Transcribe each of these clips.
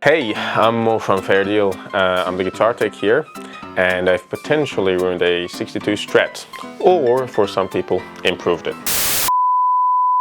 Hey, I'm Mo from Fair Deal. I'm the guitar tech here, and I've potentially ruined a 62 Strat, or for some people, improved it.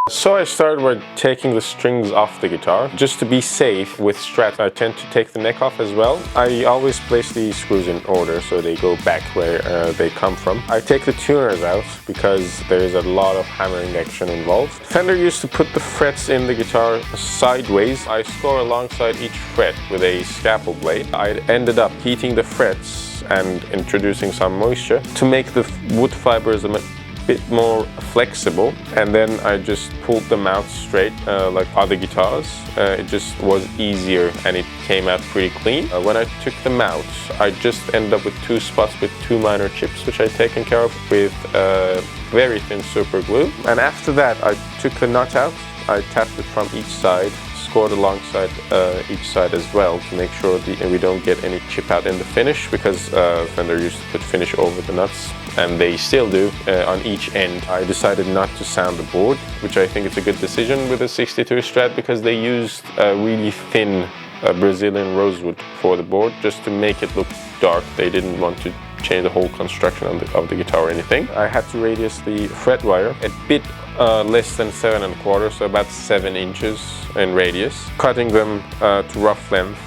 So I started by taking the strings off the guitar. Just to be safe with Strat, I tend to take the neck off as well. I always place the screws in order so they go back where they come from. I take the tuners out because there is a lot of hammering action involved. Fender used to put the frets in the guitar sideways. I score alongside each fret with a scalpel blade. I ended up heating the frets and introducing some moisture to make the wood fibers a bit more flexible, and then I just pulled them out straight like other guitars. It just was easier and it came out pretty clean. When I took them out, I just ended up with two spots with two minor chips, which I'd taken care of with very thin super glue. And after that, I took the nut out. I tapped it from each side, scored alongside each side as well to make sure we don't get any chip out in the finish, because Fender used to put finish over the nuts, and they still do on each end. I decided not to sound the board, which I think is a good decision with the 62 Strat, because they used a really thin Brazilian rosewood for the board just to make it look dark. They didn't want to change the whole construction of the guitar or anything. I had to radius the fret wire a bit less than 7 1/4, so about 7 inches in radius, cutting them to rough length,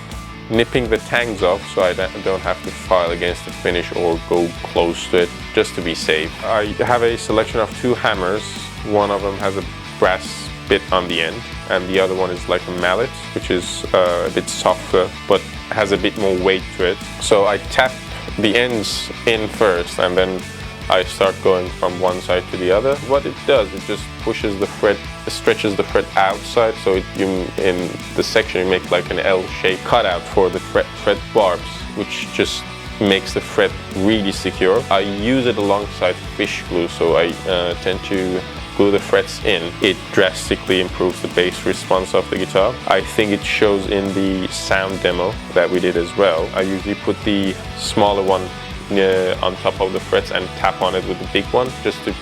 nipping the tangs off so I don't have to file against the finish or go close to it, just to be safe. I have a selection of 2 hammers. One of them has a brass bit on the end, and the other one is like a mallet, which is a bit softer but has a bit more weight to it. So I tap the ends in first, and then I start going from one side to the other. What it does, it just pushes the fret, stretches the fret outside, so in the section you make like an L-shaped cutout for the fret barbs, which just makes the fret really secure. I use it alongside fish glue, so I tend to glue the frets in. It drastically improves the bass response of the guitar. I think it shows in the sound demo that we did as well. I usually put the smaller one on top of the frets and tap on it with the big one just to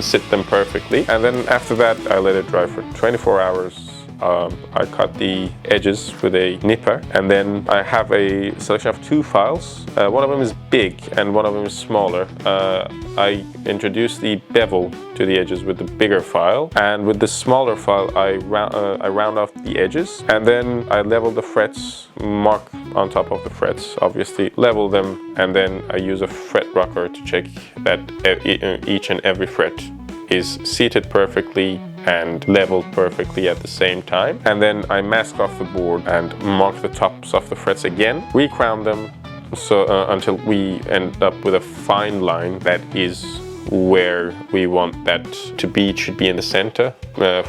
sit them perfectly. And then after that, I let it dry for 24 hours. I cut the edges with a nipper, and then I have a selection of 2 files. One of them is big and one of them is smaller. I introduce the bevel to the edges with the bigger file, and with the smaller file I round off the edges, and then I level the frets, mark on top of the frets, obviously level them, and then I use a fret rocker to check that each and every fret is seated perfectly and leveled perfectly at the same time. And then I mask off the board and mark the tops of the frets again, recrown them, so until we end up with a fine line that is where we want that to be. It should be in the center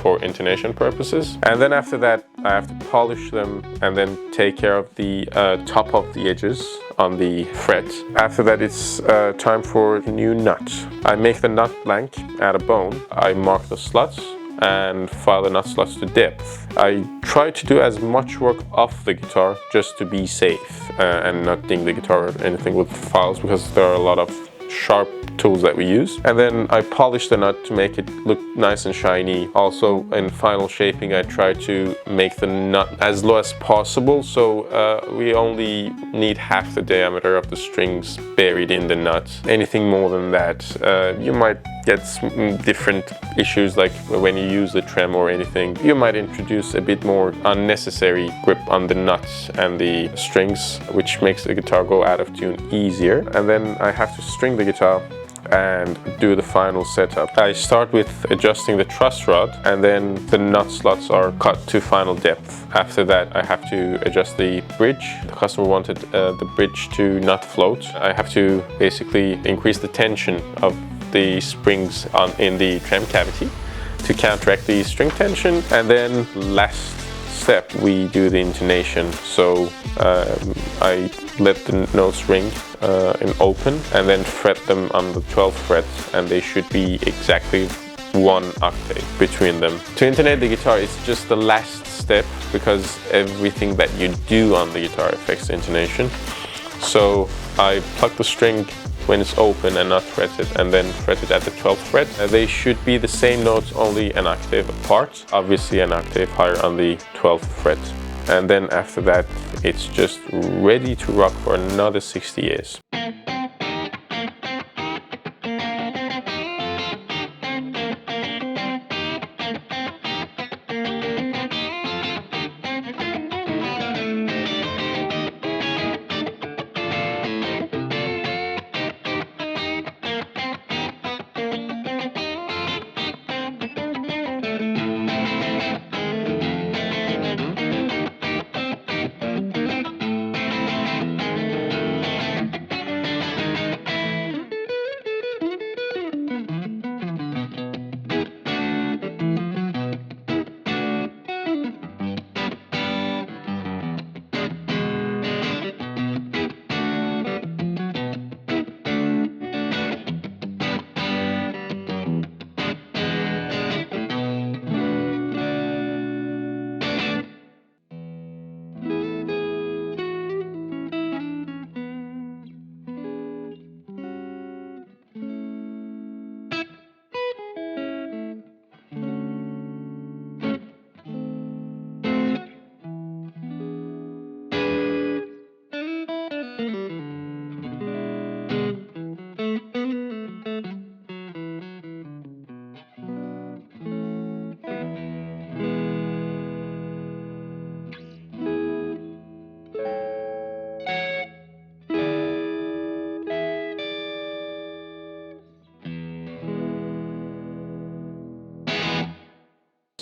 for intonation purposes. And then after that, I have to polish them and then take care of the top of the edges on the fret. After that, it's time for a new nut. I make the nut blank out of bone. I mark the slots and file the nut slots to depth. I try to do as much work off the guitar just to be safe and not ding the guitar or anything with files, because there are a lot of sharp tools that we use. And then I polish the nut to make it look nice and shiny. Also, in final shaping, I try to make the nut as low as possible, so we only need half the diameter of the strings buried in the nut. Anything more than that, you might get different issues, like when you use the trem or anything. You might introduce a bit more unnecessary grip on the nuts and the strings, which makes the guitar go out of tune easier. And then I have to string the guitar and do the final setup. I start with adjusting the truss rod, and then the nut slots are cut to final depth. After that, I have to adjust the bridge. The customer wanted the bridge to not float. I have to basically increase the tension of the springs in the trem cavity to counteract the string tension. And then last step, we do the intonation. So I let the notes ring in open and then fret them on the 12th fret, and they should be exactly 1 octave between them. To intonate the guitar, it's just the last step, because everything that you do on the guitar affects the intonation. So I pluck the string when it's open and not fretted, and then fretted at the 12th fret. They should be the same notes, only an octave apart. Obviously an octave higher on the 12th fret. and then after that it's just ready to rock for another 60 years.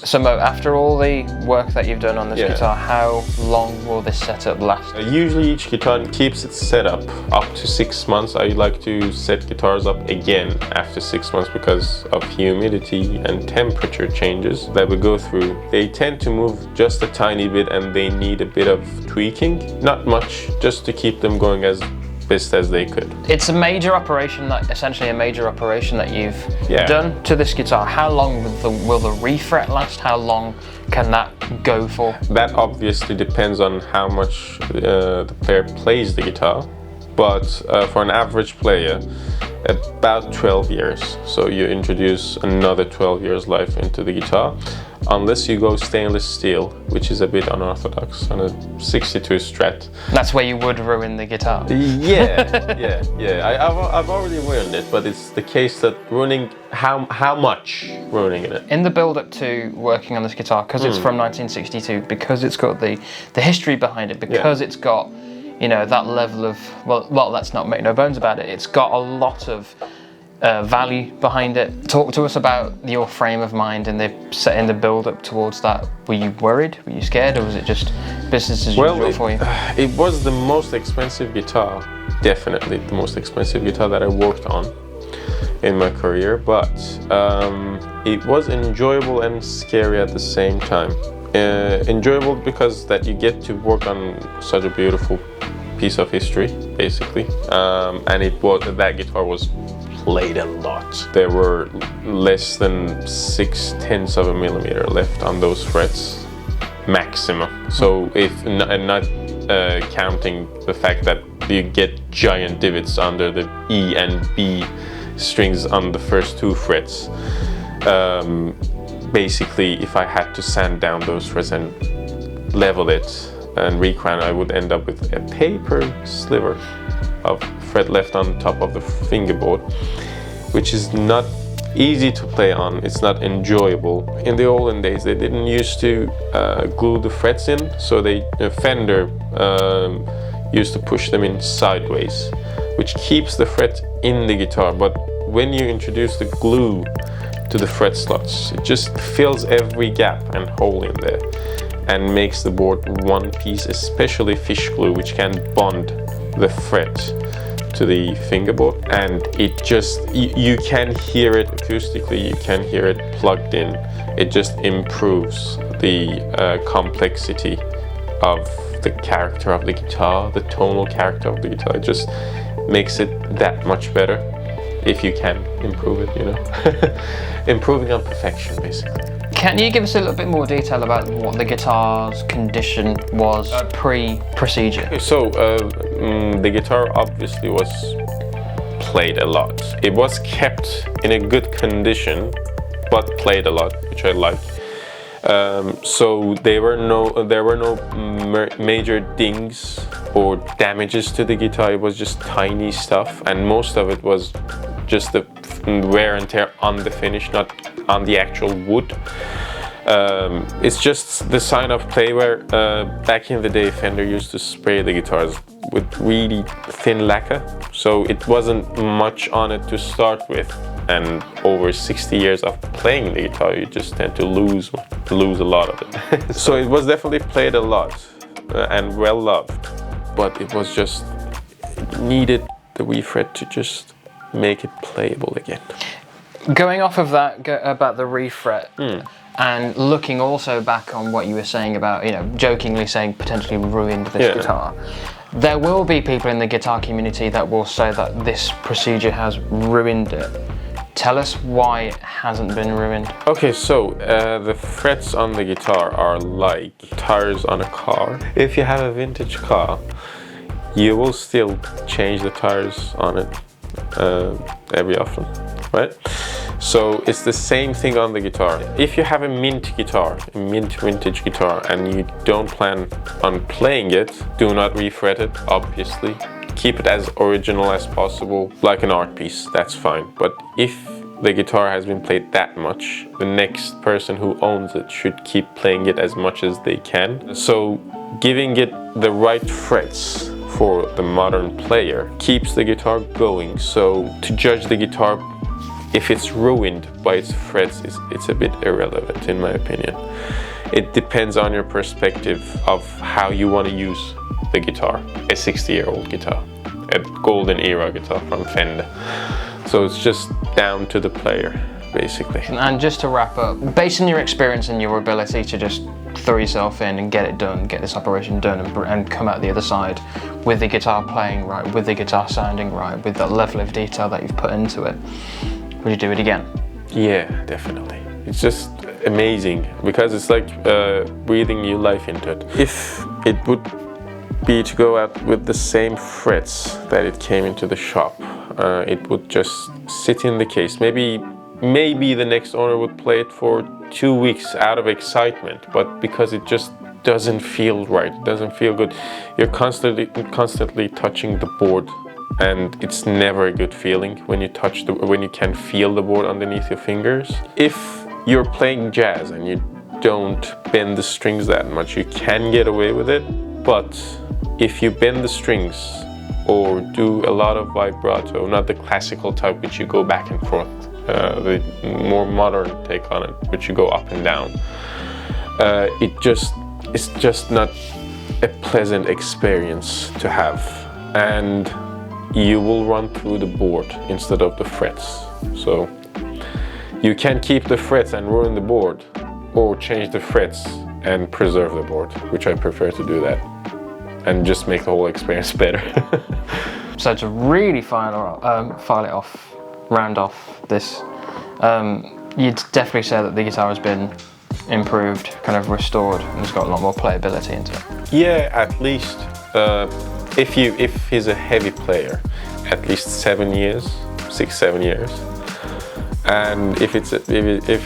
So Mo, after all the work that you've done on this guitar, how long will this setup last? Usually each guitar keeps its setup up to 6 months. I like to set guitars up again after 6 months because of humidity and temperature changes that we go through. They tend to move just a tiny bit and they need a bit of tweaking. Not much, just to keep them going as best as they could. It's a major operation, essentially a major operation that you've done to this guitar. How long will the refret last? How long can that go for? That obviously depends on how much the player plays the guitar, but for an average player, about 12 years. So you introduce another 12 years life into the guitar, unless you go stainless steel, which is a bit unorthodox, on a 62 Strat. That's where you would ruin the guitar. I've already ruined it, but it's the case that ruining, how much ruining it? In the build-up to working on this guitar, because it's from 1962, because it's got the history behind it, because it's got, you know, that level of, well, let's not make no bones about it, it's got a lot of value behind it. Talk to us about your frame of mind in the build-up towards that. Were you worried? Were you scared? Or was it just business as usual for you? It was the most expensive guitar, definitely the most expensive guitar that I worked on in my career, but it was enjoyable and scary at the same time. Enjoyable because that you get to work on such a beautiful piece of history, basically, and that guitar was played a lot. There were less than 0.6 of a millimeter left on those frets, maximum. So not counting the fact that you get giant divots under the E and B strings on the first 2 frets. Basically, if I had to sand down those frets and level it and recrown, I would end up with a paper sliver of fret left on top of the fingerboard, which is not easy to play on. It's not enjoyable. In the olden days, they didn't used to glue the frets in, so Fender used to push them in sideways, which keeps the fret in the guitar. But when you introduce the glue to the fret slots, it just fills every gap and hole in there and makes the board one piece, especially fish glue, which can bond the fret to the fingerboard, and it just, you can hear it acoustically, you can hear it plugged in. It just improves the complexity of the character of the guitar, the tonal character of the guitar. It just makes it that much better if you can improve it, you know. Improving on perfection, basically. Can you give us a little bit more detail about what the guitar's condition was pre-procedure? So the guitar obviously was played a lot. It was kept in a good condition, but played a lot, which I like. So there were no major dings or damages to the guitar. It was just tiny stuff, and most of it was just the wear and tear on the finish, not on the actual wood. It's just the sign of play wear. Back in the day, Fender used to spray the guitars with really thin lacquer, so it wasn't much on it to start with. And over 60 years of playing the guitar, you just tend to lose a lot of it. So it was definitely played a lot and well loved, but it was just needed the refret to just make it playable again. Going off of that about the refret, and looking also back on what you were saying about, you know, jokingly saying potentially ruined this guitar. There will be people in the guitar community that will say that this procedure has ruined it. Tell us why it hasn't been ruined. Okay, so the frets on the guitar are like tires on a car. If you have a vintage car, you will still change the tires on it every often, right? So it's the same thing on the guitar. If you have a mint guitar, a mint vintage guitar, and you don't plan on playing it, do not refret it, obviously. Keep it as original as possible, like an art piece, that's fine. But if the guitar has been played that much, the next person who owns it should keep playing it as much as they can. So giving it the right frets for the modern player keeps the guitar going. So to judge the guitar, if it's ruined by its frets, it's a bit irrelevant in my opinion. It depends on your perspective of how you want to use the guitar. A 60-year-old guitar, a golden era guitar from Fender. So it's just down to the player, basically. And just to wrap up, based on your experience and your ability to just throw yourself in and get it done, get this operation done, and come out the other side with the guitar playing right, with the guitar sounding right, with that level of detail that you've put into it, would you do it again? Yeah, definitely. It's just amazing because it's like breathing new life into it. If it would be to go out with the same frets that it came into the shop, it would just sit in the case. Maybe the next owner would play it for 2 weeks out of excitement, but because it just doesn't feel right, it doesn't feel good. You're constantly touching the board, and it's never a good feeling when you when you can feel the board underneath your fingers. If you're playing jazz and you don't bend the strings that much, you can get away with it, but if you bend the strings or do a lot of vibrato, not the classical type which you go back and forth, the more modern take on it, which you go up and down, it's just not a pleasant experience to have, and you will run through the board instead of the frets. So you can keep the frets and ruin the board, or change the frets and preserve the board, which I prefer to do that, and just make the whole experience better. So to really round off this, you'd definitely say that the guitar has been improved, kind of restored, and it's got a lot more playability into it. Yeah, at least if he's a heavy player, at least 7 years, 6-7 years, and if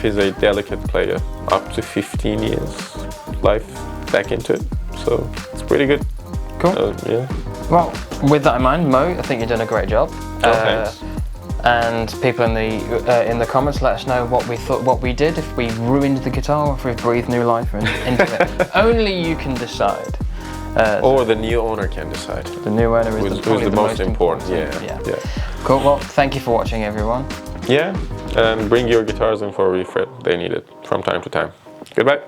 he's a delicate player, up to 15 years life back into it. So it's pretty good. Cool. Yeah. Well, with that in mind, Mo, I think you've done a great job. Thanks. And people in the comments, let us know what we thought, what we did, if we ruined the guitar, or if we breathed new life into it. Only you can decide. Or the new owner can decide. The new owner is who's the most important. Yeah. Cool. Well, thank you for watching, everyone. Yeah, and bring your guitars in for a refret. They need it from time to time. Goodbye.